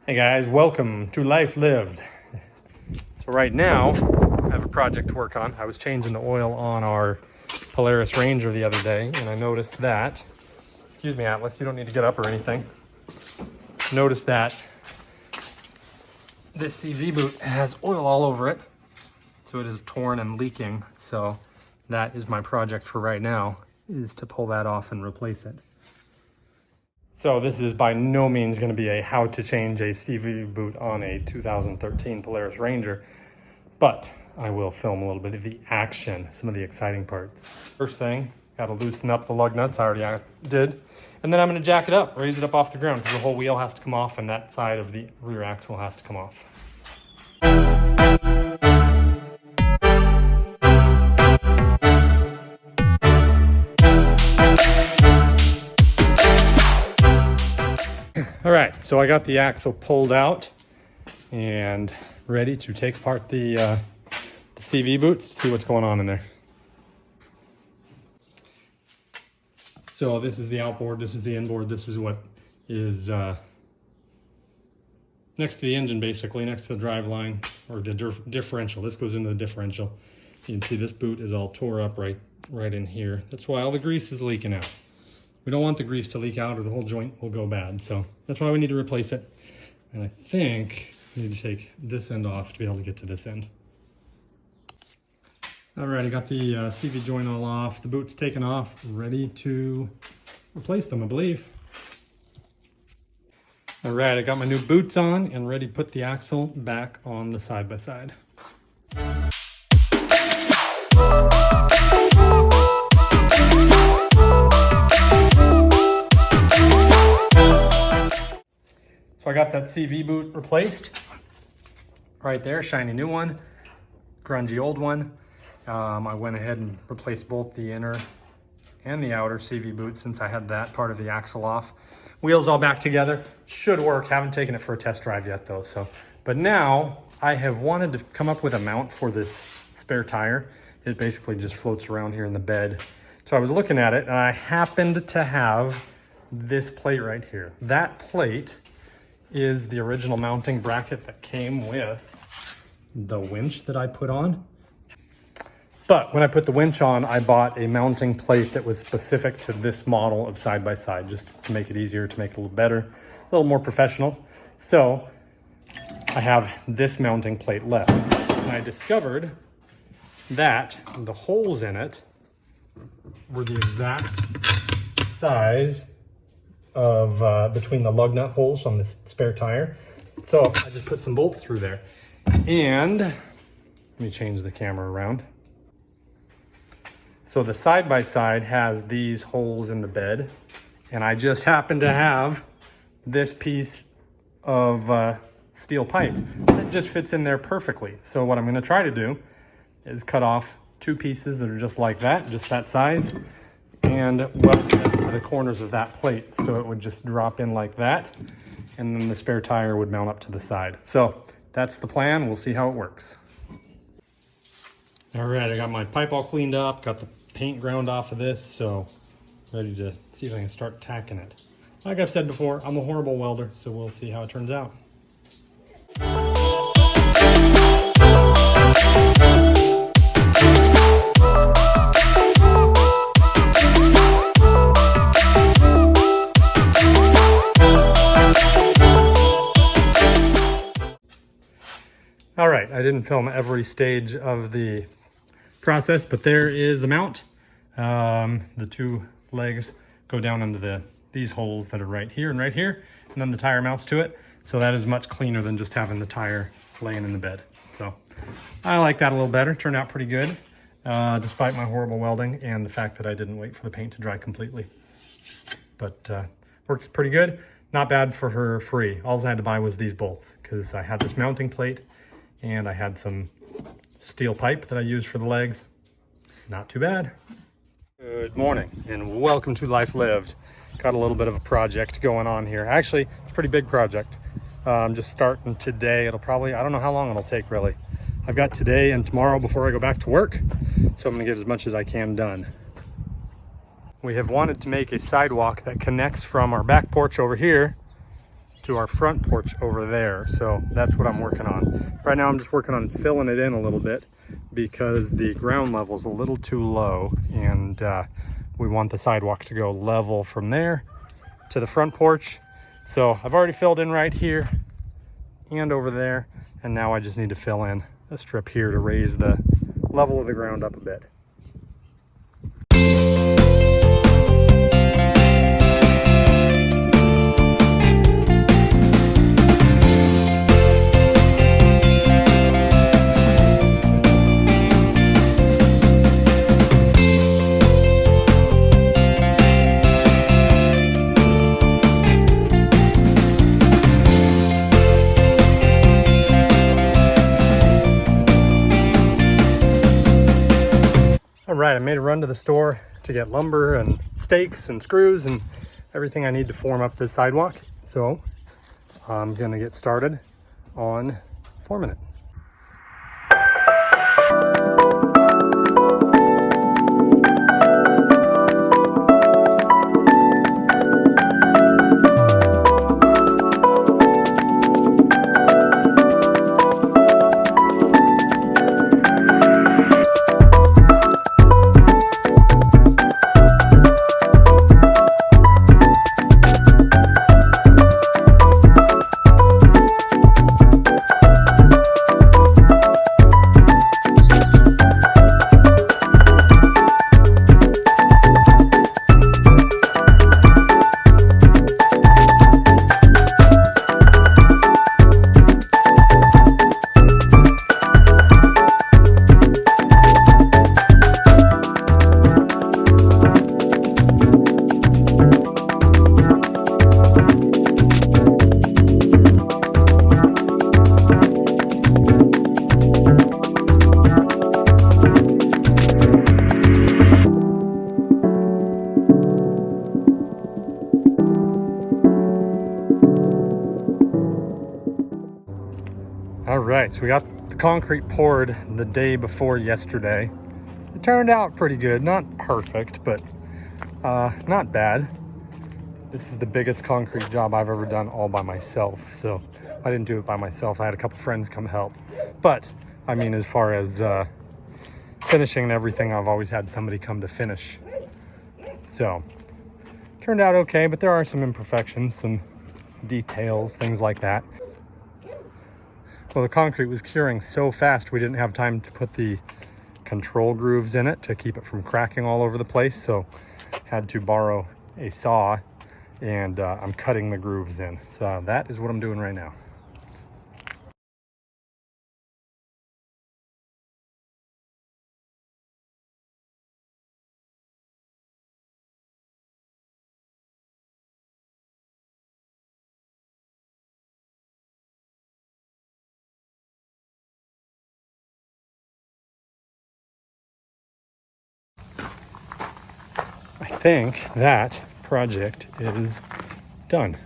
Hey guys, welcome to Life Lived. So right now, I have a project to work on. I was changing the oil on our Polaris Ranger the other day, and I noticed that, excuse me Atlas, you don't need to get up or anything. Noticed that this CV boot has oil all over it, so it is torn and leaking. So that is my project for right now, is to pull that off and replace it. So this is by no means going to be a how to change a CV boot on a 2013 Polaris Ranger, but I will film a little bit of the action, some of the exciting parts. First thing, got to loosen up the lug nuts, I already did, and then I'm going to jack it up, raise it up off the ground, because the whole wheel has to come off and that side of the rear axle has to come off. All right, so I got the axle pulled out and ready to take apart the CV boots to see what's going on in there. So this is the outboard, this is the inboard, this is what is next to the engine, basically, next to the drive line, or the differential. This goes into the differential. You can see this boot is all tore up right in here. That's why all the grease is leaking out. We don't want the grease to leak out or the whole joint will go bad. So that's why we need to replace it. And I think I need to take this end off to be able to get to this end. All right, I got the CV joint all off. The boot's taken off, ready to replace them, I believe. All right, I got my new boots on and ready to put the axle back on the side-by-side. So I got that CV boot replaced. Right there, shiny new one, grungy old one. I went ahead and replaced both the inner and the outer CV boot since I had that part of the axle off. Wheels all back together, should work. Haven't taken it for a test drive yet though. But now I have wanted to come up with a mount for this spare tire. It basically just floats around here in the bed. So I was looking at it and I happened to have this plate right here. That plate is the original mounting bracket that came with the winch that I put on. But when I put the winch on, I bought a mounting plate that was specific to this model of side-by-side, just to make it easier, to make it a little better, a little more professional. So I have this mounting plate left. And I discovered that the holes in it were the exact size of between the lug nut holes on this spare tire. So I just put some bolts through there. And let me change the camera around. So the side-by-side has these holes in the bed, and I just happen to have this piece of steel pipe that just fits in there perfectly. So what I'm going to try to do is cut off two pieces that are just like that, just that size, and weld them to the corners of that plate, so it would just drop in like that, and then the spare tire would mount up to the side. So that's the plan. We'll see how it works. All right, I got my pipe all cleaned up, got the paint ground off of this, so ready to see if I can start tacking it. Like I've said before, I'm a horrible welder, so we'll see how it turns out. All right, I didn't film every stage of the process, but there is the mount. The two legs go down into these holes that are right here and right here, and then the tire mounts to it. So that is much cleaner than just having the tire laying in the bed. So I like that a little better. Turned out pretty good, despite my horrible welding and the fact that I didn't wait for the paint to dry completely. But works pretty good. Not bad for her free. All I had to buy was these bolts, because I had this mounting plate and I had some steel pipe that I used for the legs. Not too bad. Good morning and welcome to Life Lived. Got a little bit of a project going on here. Actually, it's a pretty big project. I'm just starting today. It'll probably, I don't know how long it'll take really. I've got today and tomorrow before I go back to work, so I'm gonna get as much as I can done. We have wanted to make a sidewalk that connects from our back porch over here to our front porch over there. So that's what I'm working on. Right now I'm just working on filling it in a little bit because the ground level is a little too low, and we want the sidewalk to go level from there to the front porch. So I've already filled in right here and over there, and now I just need to fill in a strip here to raise the level of the ground up a bit. All right, I made a run to the store to get lumber and stakes and screws and everything I need to form up this sidewalk. So I'm gonna get started on forming it. All right, so we got the concrete poured the day before yesterday. It turned out pretty good, not perfect, but not bad. This is the biggest concrete job I've ever done all by myself. So I didn't do it by myself. I had a couple friends come help. But I mean, as far as finishing and everything, I've always had somebody come to finish. So turned out okay, but there are some imperfections, some details, things like that. Well, the concrete was curing so fast we didn't have time to put the control grooves in it to keep it from cracking all over the place, so had to borrow a saw, and I'm cutting the grooves in. So that is what I'm doing right now. I think that project is done.